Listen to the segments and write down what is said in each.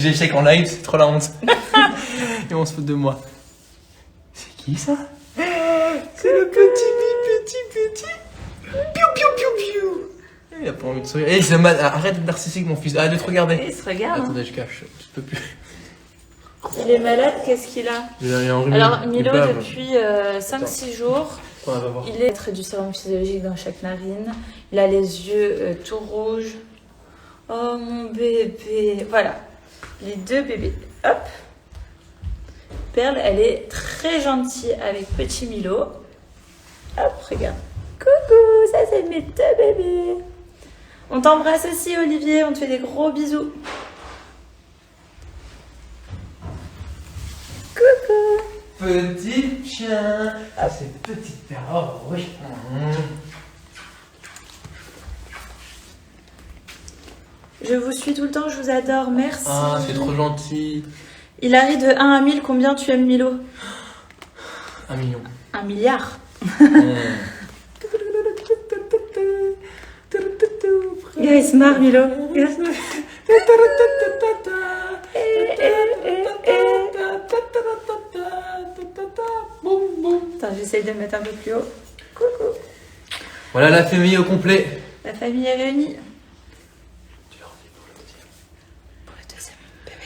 J'échec en live, c'est trop la honte. Et on se fout de moi. C'est qui ça? C'est le petit. Piou piou piou piou. Il a pas envie de sourire. Eh, c'est mal. Arrête d'être narcissique, mon fils. Arrête de te regarder. Il se regarde. Attendez, je cache. Je peux plus. Il est malade, qu'est-ce qu'il a? Il a enrhumé. Alors, Milo, depuis 5-6 jours, On va voir. il est trait du sérum physiologique dans chaque narine. Il a les yeux tout rouges. Oh, mon bébé. Voilà. Les deux bébés. Hop. Perle, elle est très gentille avec petit Milo. Hop, regarde. Coucou, ça c'est mes deux bébés. On t'embrasse aussi, Olivier. On te fait des gros bisous. Coucou. Petit chien. Ah, c'est petite perle. Oh, oui. Je vous suis tout le temps, je vous adore, merci. Ah, c'est trop gentil. Il arrive de 1 à 1000, combien tu aimes Milo? 1 million. 1 milliard. Yeah, il se marre, Milo. Attends, j'essaye de le mettre un peu plus haut. Coucou. Voilà la famille au complet. La famille est réunie. Pour le deuxième bébé.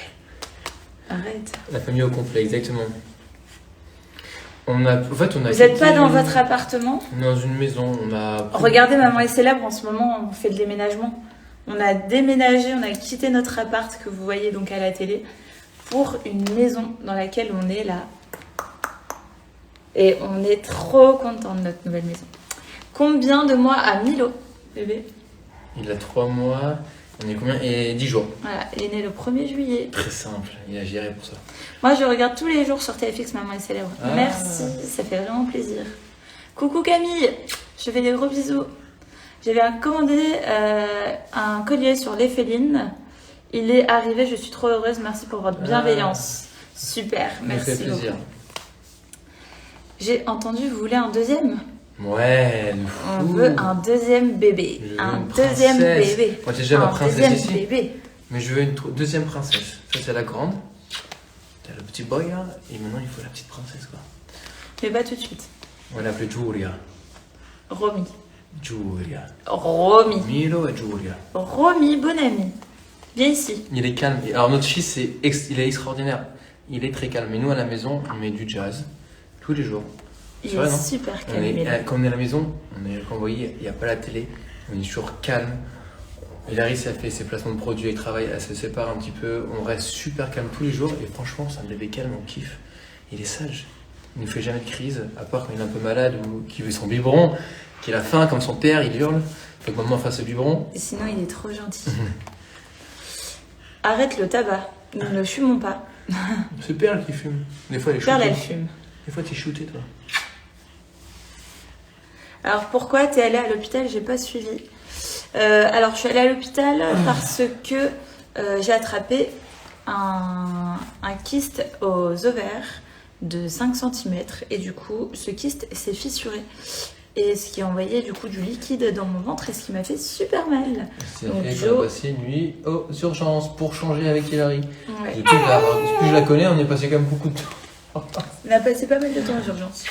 Arrête. La famille au complet, exactement. On a, en fait, on a. Vous n'êtes pas dans votre appartement? On est dans une maison. On a. Regardez, Maman est célèbre, en ce moment, on fait le déménagement. On a déménagé, on a quitté notre appart que vous voyez donc à la télé pour une maison dans laquelle on est là. Et on est trop content de notre nouvelle maison. Combien de mois a Milo, bébé? Il a 3 mois. On est combien? Et 10 jours. Voilà, il est né le 1er juillet. Très simple. Il a géré pour ça. Moi, je regarde tous les jours sur TFX Maman est célèbre. Ah. Merci, ça fait vraiment plaisir. Coucou Camille, je fais des gros bisous. J'avais commandé un collier sur les félines. Il est arrivé, je suis trop heureuse. Merci pour votre bienveillance. Super, Ça me merci fait plaisir. beaucoup. J'ai entendu, vous voulez un deuxième? Ouais, de fou. On veut un deuxième bébé. Je veux Un une deuxième princesse. bébé. Moi, j'ai déjà ma Un princesse deuxième ici. bébé. Mais je veux une deuxième princesse. Ça, c'est la grande. T'as le petit boy là. Et maintenant, il faut la petite princesse quoi. Mais pas tout de suite. On va l'appeler Giulia. Romy. Giulia. Romy. Milo et Giulia. Romy, bon ami. Viens ici. Il est calme. Alors, notre fils, il est extraordinaire. Il est très calme. Mais nous, à la maison, on met du jazz tous les jours. Il C'est vrai, est non? super calme. Quand on est à la maison, quand vous voyez, il n'y a pas la télé, on est toujours calme. Hilarie, ça fait ses placements de produits et travail, elle se sépare un petit peu, on reste super calme tous les jours et franchement, c'est un bébé calme, on kiffe. Il est sage, il ne fait jamais de crise, à part quand il est un peu malade ou qu'il veut son biberon, qu'il a faim comme son père, il hurle, faut que maman fasse le biberon. Et sinon, il est trop gentil. Arrête le tabac. Nous ne fumons pas. C'est Perle qui fume. Des fois, elle est Perle, shootée. elle fume. Des fois, t'es shooté, toi. Alors, pourquoi t'es allée à l'hôpital? J'ai pas suivi. Alors, je suis allée à l'hôpital parce que j'ai attrapé un kyste aux ovaires de 5 cm. Et du coup, ce kyste s'est fissuré. Et ce qui a envoyé du coup du liquide dans mon ventre et ce qui m'a fait super mal. C'est Donc, fait Jo- qu'on a passé une nuit aux urgences pour changer avec Hilarie. Ouais. Depuis que je la connais, on est passé quand même beaucoup de temps. On a passé pas mal de temps aux urgences.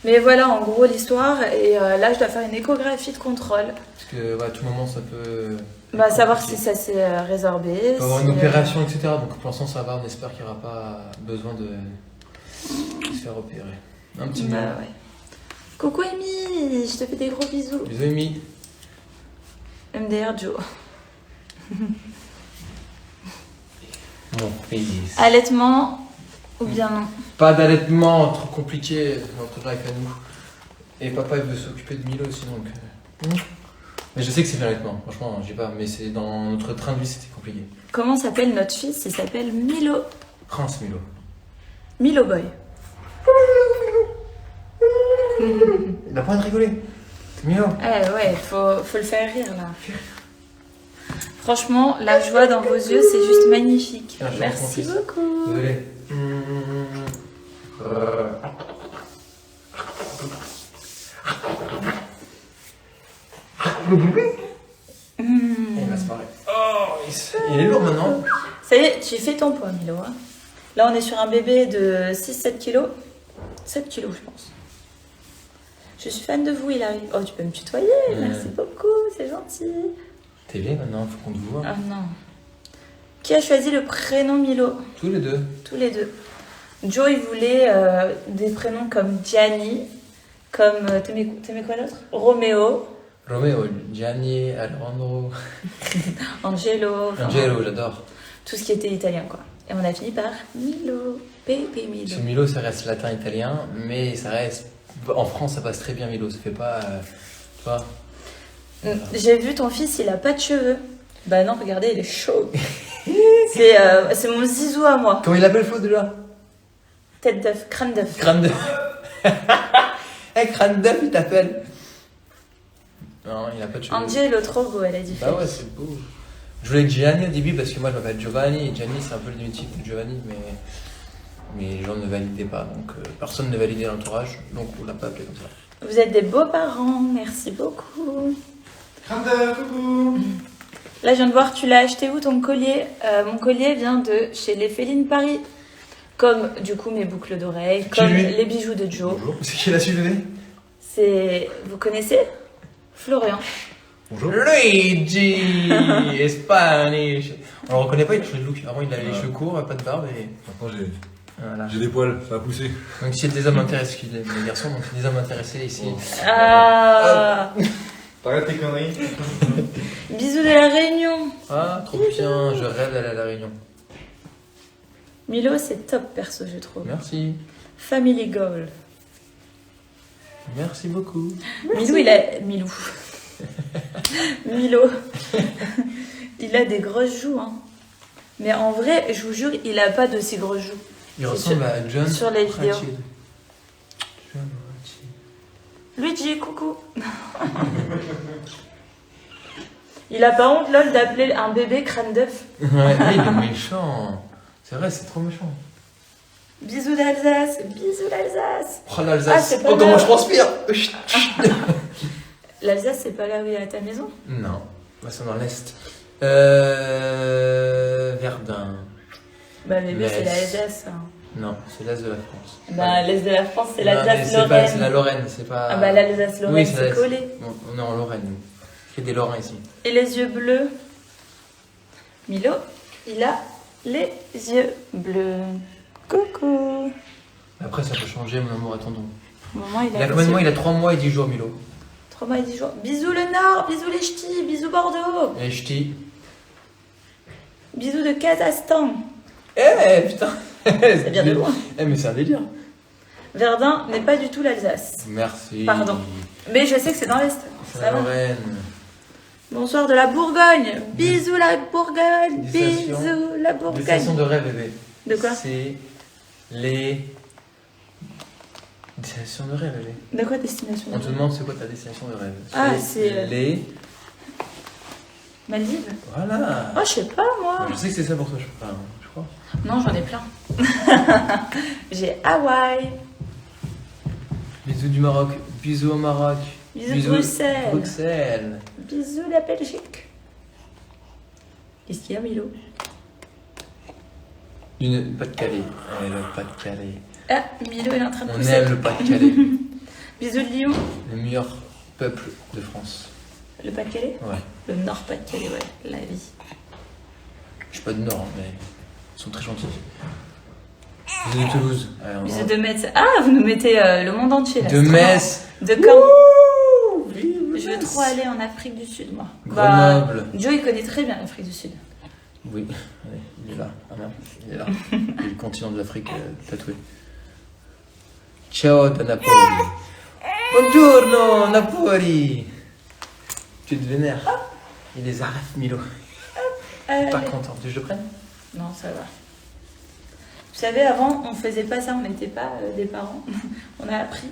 Mais voilà en gros l'histoire. Et là, je dois faire une échographie de contrôle. Parce que à tout moment, ça peut. Bah, savoir si ça s'est résorbé. Il peut y avoir une si, opération, etc. Donc pour l'instant, ça va. On espère qu'il n'y aura pas besoin de se faire opérer. Un petit Bah, mot. ouais. Coucou Amy, je te fais des gros bisous. Bisous, Amy. MDR Joe. Bon, please. Allaitement ou bien non? Pas d'allaitement, trop compliqué notre life à nous. Et papa, il veut s'occuper de Milo aussi, donc. Mais je sais que c'est fait l'allaitement, franchement, je dis pas, mais c'est dans notre train de vie, c'était compliqué. Comment s'appelle notre fils? Il s'appelle Milo. Prince Milo. Milo Boy. Il a pas envie de rigoler. Milo. Eh ouais, faut le faire rire là. Franchement, la joie dans vos yeux, c'est juste magnifique. Ah, je Merci pense, mon fils. beaucoup. Désolé. Il va se marrer. Oh, il est lourd maintenant. Ça y est, tu fais ton poids, Milo. Hein. Là, on est sur un bébé de 6-7 kilos. 7 kilos, je pense. Je suis fan de vous, Hilary. Oh, tu peux me tutoyer. Merci beaucoup, c'est gentil. T'es vieille maintenant, faut qu'on te voit. Ah non. Qui a choisi le prénom Milo? Tous les deux. Tous les deux. Joe, il voulait des prénoms comme Gianni, comme... T'aimais quoi d'autre? Roméo. Roméo, Gianni, Alejandro. Angelo. Enfin, Angelo, j'adore. tout ce qui était italien, quoi. Et on a fini par Milo. Baby Milo. Parce que Milo, ça reste latin-italien, mais ça reste... En France, ça passe très bien, Milo. Ça fait pas... tu vois. J'ai vu ton fils, il a pas de cheveux. Bah non, regardez, il est chaud. C'est mon zizou à moi. Comment il appelle Flo déjà? Tête d'œuf, crâne d'œuf. Crâne d'œuf. Hey, crâne d'œuf, il t'appelle. Non, il a pas de cheveux. Angelo, trop beau, elle a dit. Bah ouais, c'est beau. Je voulais Gianni au début parce que moi je m'appelle Giovanni et Gianni c'est un peu le diminutif de Giovanni, mais les gens ne validaient pas, donc personne ne validait l'entourage, donc on l'a pas appelé comme ça. Vous êtes des beaux parents, merci beaucoup. Coucou. Là, je viens de voir, tu l'as acheté où ton collier? Mon collier vient de chez les Félines Paris. Comme du coup mes boucles d'oreilles, comme lui les bijoux de Joe. Bonjour. C'est qui l'a su lever? C'est. Vous connaissez? Florian. Bonjour. Luigi Spanish. On le reconnaît pas, il a changé de look. Avant il avait les cheveux courts, pas de barbe et. Maintenant Voilà. j'ai des poils, ça a poussé. Donc s'il y a des hommes intéressés, les garçons, donc des hommes intéressés ici. Ah. T'arrêtes tes conneries. Bisous de la Réunion. Ah, trop bien, je rêve d'aller à la Réunion. Milo, c'est top perso, je trouve. Merci. Family goal. Merci beaucoup. Milou, il a. Milou. Milo. Il a des grosses joues, hein. Mais en vrai, je vous jure, il a pas d'aussi grosses joues. Il ressemble à John sur les vidéos. Ratched. John Ratched. Luigi, coucou. Il a pas honte, lol, d'appeler un bébé crâne d'œuf. Ouais, il est méchant. C'est vrai, c'est trop méchant. Bisous d'Alsace, bisous l'Alsace. Oh l'Alsace. c'est pas Oh comment mal. je transpire. L'Alsace, c'est pas là où il y a ta maison? Non, moi c'est dans l'Est. Verdun. Bah bébé, c'est Metz. l'Alsace. Hein. Non, c'est l'Est de la France. Bah l'Est de la France, c'est Non, mais l'Alsace-Lorraine. c'est la Lorraine, c'est pas... Ah bah l'Alsace-Lorraine, Oui, c'est l'Est. collé. Bon, on est en Lorraine, nous. Il y a des Lorrains ici. Et les yeux bleus? Milo, il a les yeux bleus. Coucou. Après, ça peut changer, mon amour, attendons. Maman, Il a combien de mois? Il a 3 mois et 10 jours, Milo. 3 mois et 10 jours. Bisous le Nord, bisous les ch'tis, bisous Bordeaux. Et ch'ti. Bisous de Kazakhstan. Eh, putain. Ça vient de loin. Eh, mais c'est un délire. Verdun n'est pas du tout l'Alsace. Merci. Pardon. Mais je sais que c'est dans l'Est. C'est Ça la va. Lorraine. Bonsoir de la Bourgogne. Bisous la Bourgogne. Destination. Bisous la Destination Bourgogne. de rêve, bébé. De quoi? C'est les... Destination de rêve, bébé. De quoi destination? On te demande c'est quoi ta destination de rêve. Ah, c'est, les... Maldives? Voilà. Oh, je sais pas moi. Je sais que c'est ça pour toi, je crois. Non, j'en ai plein. J'ai Hawaï. Bisous du Maroc. Bisous au Maroc. Bisous Bruxelles. Bruxelles. Bisous la Belgique. Qu'est-ce qu'il y a, Milo? Pas-de-Calais. Ouais, le Pas-de-Calais. Ah, Milo, il est en train de On pousser. aime le Pas-de-Calais. Bisous de Lyon. Le meilleur peuple de France. Le Pas-de-Calais? Ouais. Le Nord Pas-de-Calais, ouais. La vie. Je suis pas du Nord, hein, mais ils sont très gentils. Bisous de Toulouse. Allez, on Bisous va- de Metz. Ah, vous nous mettez le monde entier là. De c'est trop Metz. marrant. De Caen. Ouh, vive Je veux Metz. trop aller en Afrique du Sud, moi. Grenoble. Joe, il connaît très bien l'Afrique du Sud. Oui, allez, il est là. Ah merde, il est là. Il est le continent de l'Afrique tatoué. Ciao da Napoli. Buongiorno Napoli. Tu te vénères. Il les arrête, Milo. Allez. Pas content. Tu veux que je le prenne? Non, ça va. Vous savez, avant, on faisait pas ça, on n'était pas des parents. On a appris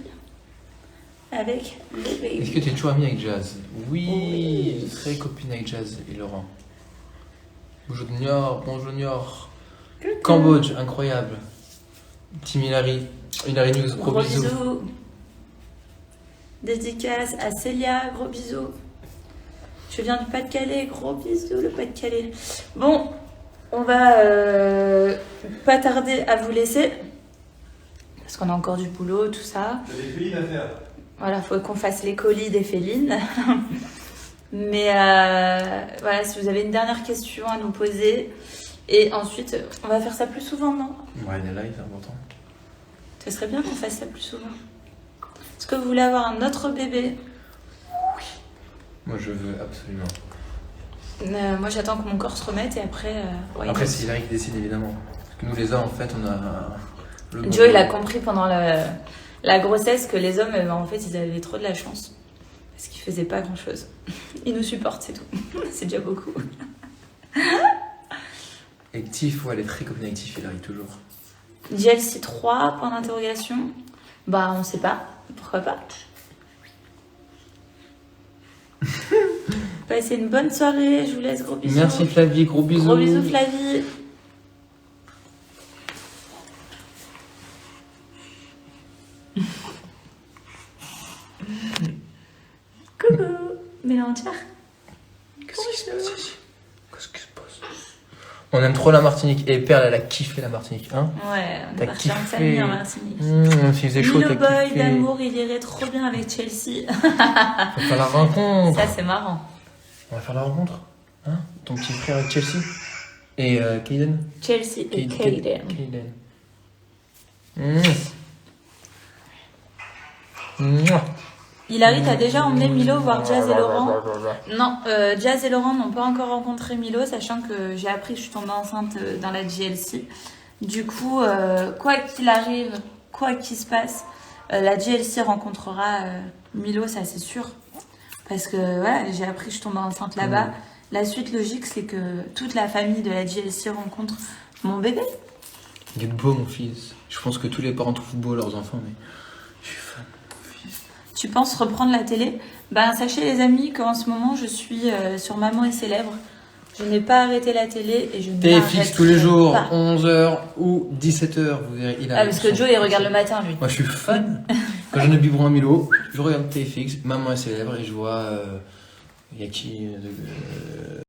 avec les Est-ce baby. que tu es toujours ami avec Jazz? Oui, Oui. très copine avec Jazz et Laurent. Bonjour Nior, bonjour Nior. Cambodge, incroyable. Team Hilary. Hilary News, gros bisous. bisous. Dédicace à Célia, gros bisous. Je viens du Pas-de-Calais, gros bisous le Pas-de-Calais. Bon, On va pas tarder à vous laisser. Parce qu'on a encore du boulot, tout ça. T'as des félines à faire. Voilà, faut qu'on fasse les colis des félines. Mais voilà, si vous avez une dernière question à nous poser. Et ensuite, on va faire ça plus souvent, non? Ouais, il est là, il est important. Ce serait bien qu'on fasse ça plus souvent. Est-ce que vous voulez avoir un autre bébé? Moi, je veux absolument. Moi, j'attends que mon corps se remette et après... why Après, not? c'est Hilary qui décide, évidemment. Parce que nous, les hommes, en fait, on a... le Joe, il a compris pendant la grossesse que les hommes, en fait, ils avaient trop de la chance. Parce qu'ils faisaient pas grand-chose. Ils nous supportent, c'est tout. C'est déjà beaucoup. Actif, ouais, elle est très copine actif, Hilary, toujours. GLC 3, point d'interrogation. Bah, on sait pas. Pourquoi pas? Passez une bonne soirée. Je vous laisse. Gros bisous. Merci Flavie, gros bisous. Gros bisous, Flavie. Coucou, Mélangère. Qu'est-ce qui se passe ici? Qu'est-ce qui se passe? On aime trop la Martinique. Et Perle, elle a kiffé la Martinique, hein? Ouais, on T'as est parti en kiffé. famille en Martinique. S'il faisait chaud, Milo t'as Boy kiffé. d'amour, il irait trop bien avec Chelsea. On va faire la rencontre. Ça, c'est marrant. On va faire la rencontre. Hein? Ton petit frère avec Chelsea. Et Kaden. Chelsea et Kaden. Hilary, t'as déjà emmené Milo voir Jazz et Laurent? Non, Jazz et Laurent n'ont pas encore rencontré Milo, sachant que j'ai appris que je suis tombée enceinte dans la GLC. Du coup, quoi qu'il arrive, quoi qu'il se passe, la GLC rencontrera Milo, ça c'est sûr. Parce que voilà, j'ai appris que je suis tombée enceinte là-bas. La suite logique, c'est que toute la famille de la GLC rencontre mon bébé. Il est beau, mon fils. Je pense que tous les parents trouvent beau leurs enfants, mais je suis fan de mon fils. Tu penses reprendre la télé? Ben, sachez les amis qu'en ce moment, je suis sur Maman est célèbre. Je n'ai pas arrêté la télé et je ne TFX tous les jours, pas. 11h ou 17h, vous verrez. Il a Ah, parce que Joe, il regarde le matin, lui. Moi, je suis fan. Quand j'en ai biberon à Milo, je regarde TFX, Maman est célèbre, et je vois. Il y a qui